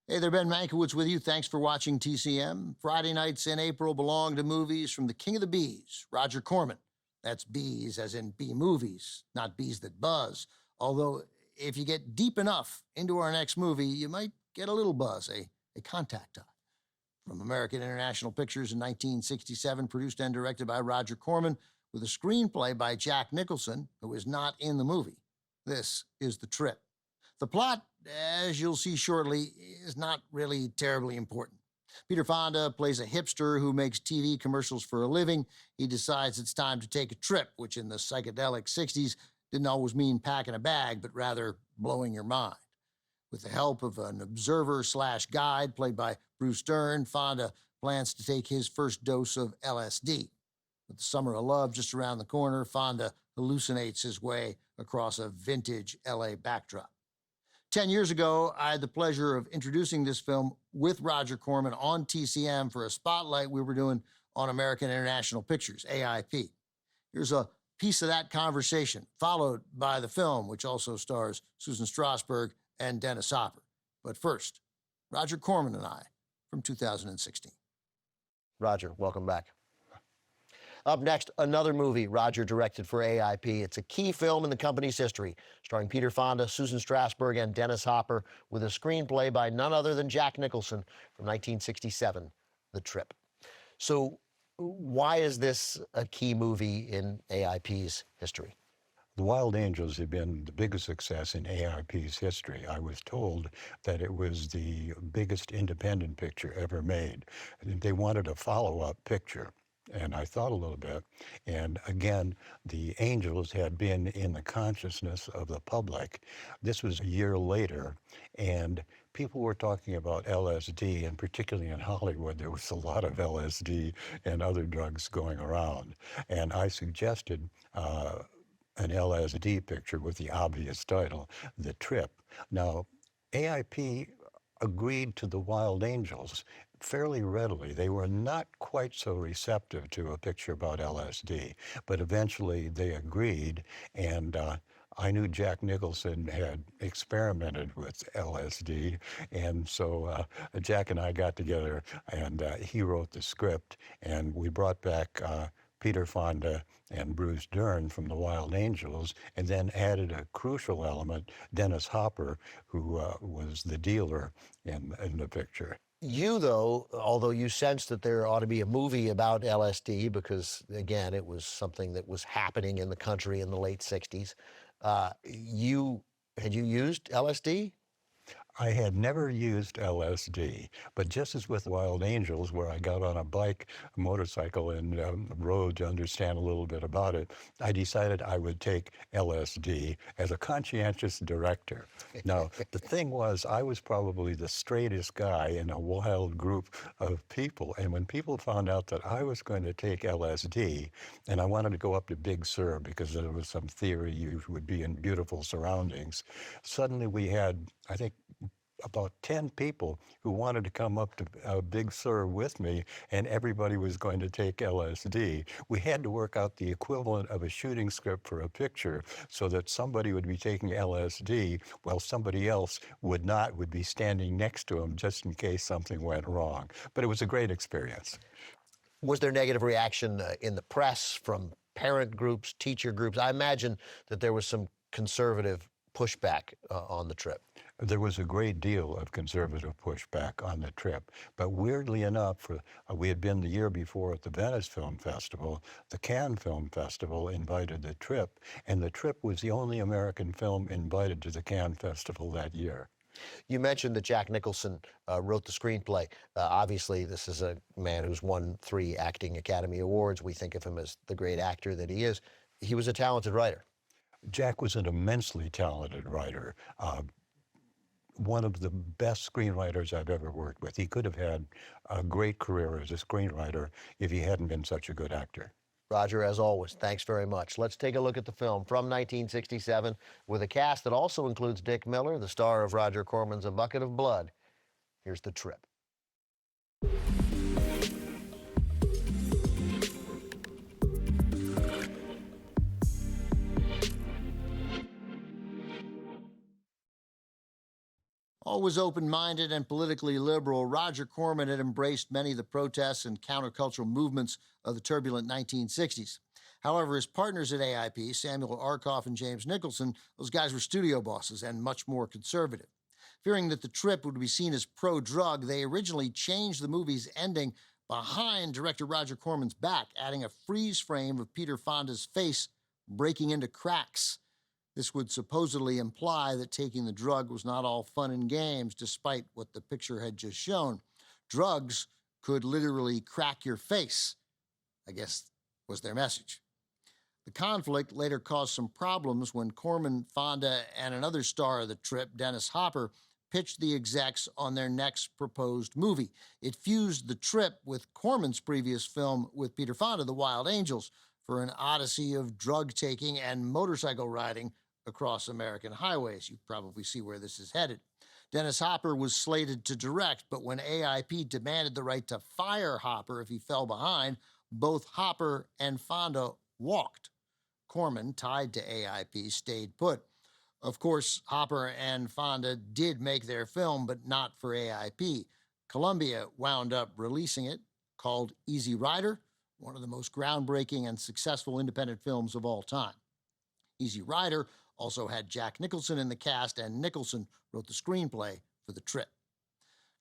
Hey there, Ben Mankiewicz with you. Thanks for watching TCM. Friday nights in April belong to movies from the king of the bees, Roger Corman. That's bees as in bee movies, not bees that buzz. Although, if you get deep enough into our next movie, you might get a little buzz, a contact eye. From American International Pictures in 1967, produced and directed by Roger Corman, with a screenplay by Jack Nicholson, who is not in the movie. This is The Trip. The plot, as you'll see shortly, is not really terribly important. Peter Fonda plays a hipster who makes TV commercials for a living. He decides it's time to take a trip, which in the psychedelic 60s didn't always mean packing a bag, but rather blowing your mind. With the help of an observer/guide played by Bruce Dern, Fonda plans to take his first dose of LSD. With the summer of love just around the corner, Fonda hallucinates his way across a vintage LA backdrop. 10 years ago, I had the pleasure of introducing this film with Roger Corman on TCM for a spotlight we were doing on American International Pictures, AIP. Here's a piece of that conversation, followed by the film, which also stars Susan Strasberg and Dennis Hopper. But first, Roger Corman and I from 2016. Roger, welcome back. Up next, another movie Roger directed for AIP. It's a key film in the company's history, starring Peter Fonda, Susan Strasberg, and Dennis Hopper, with a screenplay by none other than Jack Nicholson from 1967, The Trip. So why is this a key movie in AIP's history? The Wild Angels have been the biggest success in AIP's history. I was told that it was the biggest independent picture ever made. They wanted a follow-up picture. And I thought a little bit, and again, the Angels had been in the consciousness of the public. This was a year later, and people were talking about LSD, and particularly in Hollywood, there was a lot of LSD and other drugs going around. And I suggested an LSD picture with the obvious title, The Trip. Now, AIP agreed to the Wild Angels fairly readily. They were not quite so receptive to a picture about LSD, but eventually they agreed, and I knew Jack Nicholson had experimented with LSD, and so Jack and I got together, and he wrote the script, and we brought back Peter Fonda and Bruce Dern from the Wild Angels, and then added a crucial element, Dennis Hopper, who was the dealer in the picture. You, though, although you sensed that there ought to be a movie about LSD, because, again, it was something that was happening in the country in the late 60s, had you used LSD? I had never used LSD, but just as with Wild Angels, where I got on a bike, a motorcycle, and rode to understand a little bit about it, I decided I would take LSD as a conscientious director. Now, the thing was, I was probably the straightest guy in a wild group of people, and when people found out that I was going to take LSD, and I wanted to go up to Big Sur because there was some theory you would be in beautiful surroundings, suddenly we had, I think, about 10 people who wanted to come up to Big Sur with me, and everybody was going to take LSD. We had to work out the equivalent of a shooting script for a picture so that somebody would be taking LSD while somebody else would not, would be standing next to him just in case something went wrong. But it was a great experience. Was there negative reaction in the press from parent groups, teacher groups? I imagine that there was some conservative pushback on The Trip. There was a great deal of conservative pushback on The Trip, but weirdly enough, we had been the year before at the Venice Film Festival. The Cannes Film Festival invited The Trip, and The Trip was the only American film invited to the Cannes Festival that year. You mentioned that Jack Nicholson wrote the screenplay. Obviously, this is a man who's won 3 Acting Academy Awards. We think of him as the great actor that he is. He was a talented writer. Jack was an immensely talented writer. One of the best screenwriters I've ever worked with. He could have had a great career as a screenwriter if he hadn't been such a good actor. Roger, as always, thanks very much. Let's take a look at the film from 1967 with a cast that also includes Dick Miller, the star of Roger Corman's A Bucket of Blood. Here's The Trip. Always open-minded and politically liberal, Roger Corman had embraced many of the protests and countercultural movements of the turbulent 1960s. However, his partners at AIP, Samuel Arkoff and James Nicholson, those guys were studio bosses and much more conservative. Fearing that The Trip would be seen as pro-drug, they originally changed the movie's ending behind director Roger Corman's back, adding a freeze frame of Peter Fonda's face breaking into cracks. This would supposedly imply that taking the drug was not all fun and games, despite what the picture had just shown. Drugs could literally crack your face, I guess was their message. The conflict later caused some problems when Corman, Fonda, and another star of The Trip, Dennis Hopper, pitched the execs on their next proposed movie. It fused The Trip with Corman's previous film with Peter Fonda, The Wild Angels, for an odyssey of drug-taking and motorcycle riding across American highways. You probably see where this is headed. Dennis Hopper was slated to direct, but when AIP demanded the right to fire Hopper if he fell behind, both Hopper and Fonda walked. Corman, tied to AIP, stayed put. Of course, Hopper and Fonda did make their film, but not for AIP. Columbia wound up releasing it, called Easy Rider, one of the most groundbreaking and successful independent films of all time. Easy Rider also had Jack Nicholson in the cast, and Nicholson wrote the screenplay for The Trip.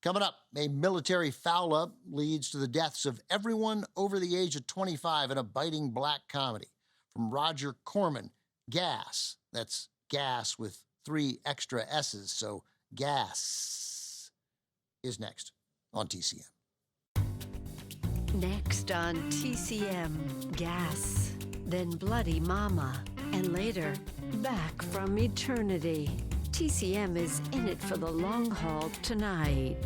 Coming up, a military foul-up leads to the deaths of everyone over the age of 25 in a biting black comedy. From Roger Corman, Gas. That's gas with 3 extra S's, so Gas is next on TCM. Next on TCM, Gas, then Bloody Mama, and later, Back from Eternity. TCM is in it for the long haul tonight.